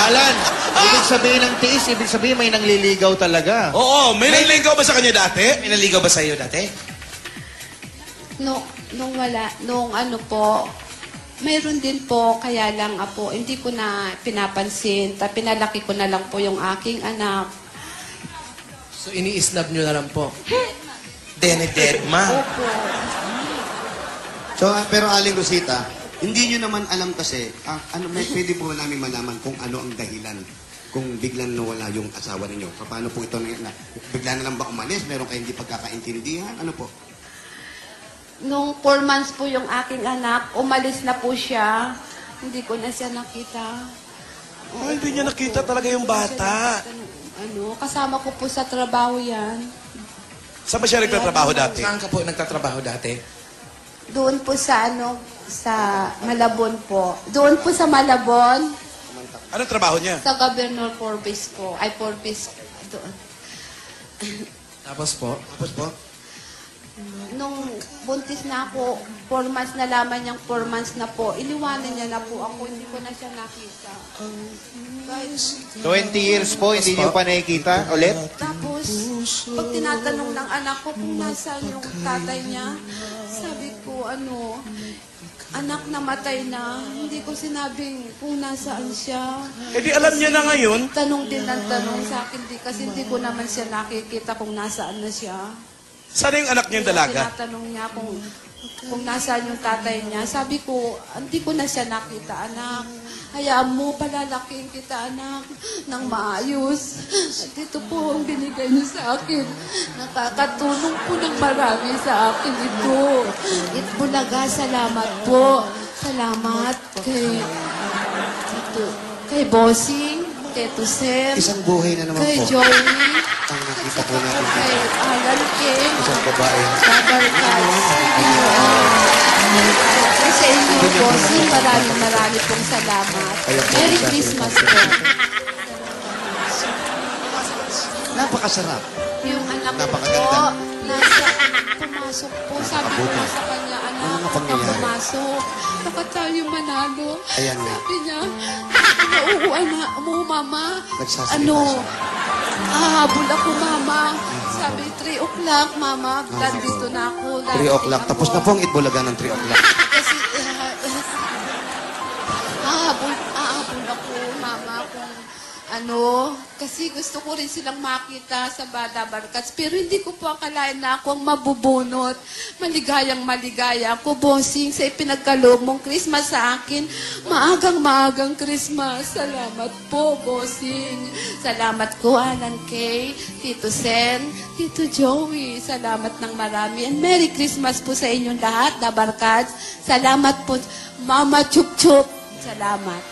Alan, ibig sabihin ng tiis, ibig sabihin may nangliligaw talaga. Oo, may nanligaw ba sa kanya dati? May naligaw ba sa iyo dati? Nung ano po, mayroon din po, kaya lang po, hindi ko na pinapansin. Pinalaki ko na lang po yung aking anak. So, ini-snub nyo na lang po. Dead ma. Opo. So, pero Aling Rosita, hindi nyo naman alam kasi, pwede po namin malaman kung ano ang dahilan kung biglang nawala yung asawa ninyo. Paano po ito bigla na lang ba umalis? Meron kayong hindi pagkakaintindihan? Ano po? Nung 4 months po yung aking anak, umalis na po siya. Hindi ko na siya nakita. Hindi niya nakita talaga yung bata. Kasama ko po sa trabaho yan. Saan ba siya nagtatrabaho dati? Saan ka po nagtatrabaho dati? Doon po sa sa Malabon po. Doon po sa Malabon, Anong trabaho niya? sa Governor Forbes po. Ay, Forbes doon. Tapos po, Nung buntis na ako, 4 months na laman niyang 4 months na po, iniwanan niya na po ako, hindi ko na siya nakita. Kahit, 20 years po, hindi nyo pa nakikita ulit? tapos, pag tinatanong ng anak ko kung nasaan yung tatay niya, sabi ko, anak namatay na, hindi ko sinabing kung nasaan siya. Eh di alam niya na ngayon. Tanong din ng tanong sa akin, kasi hindi ko naman siya nakikita kung nasaan na siya. Saan yung anak niyang dalaga? Tinatanong niya kung nasaan yung tatay niya. Sabi ko, hindi ko na siya nakita, anak. Hayaan mo, palalaking kita, anak, ng maayos. At ito po ang binigay niyo sa akin. Nakakatulong po ng marami sa akin ito. Itbulaga, salamat po. Salamat kay Bossing, kay Tusen, Isang buhay na naman kay po. Joey, Ang nakita po natin. kay Alan King, Isang babae. sa inyo, Bossing, marami pong salamat. Merry Christmas po. Napakasarap. Yung anak ko Napakaganda. pumasok po. Sabi ko nga sa kanya, anak, Ano nga huwag pangyayari? kang pumasok. Baka tayo manalo. Ayan nga. Sabi niya, nauuwan na mo, mama. Nagsasalita siya. Hahabol ako, mama. Sabi, 3 o'clock, mama. Nandito na ako. 3 o'clock. Tapos na po ang Itbulaga ng 3 o'clock. Kasi, hahabol ako, mama, kung kasi gusto ko rin silang makita sa Bata Barkats. Pero hindi ko po akalain na ako ang mabubunot. Maligaya ako, Bossing, sa ipinagkaloob mong Christmas sa akin. Maagang Christmas. Salamat po, Bossing. Salamat ko, Alan Kay, Tito Sen, Tito Joey. Salamat ng marami. And Merry Christmas po sa inyong lahat, Dabarkats. Salamat po, Mama Chup Chup. Salamat.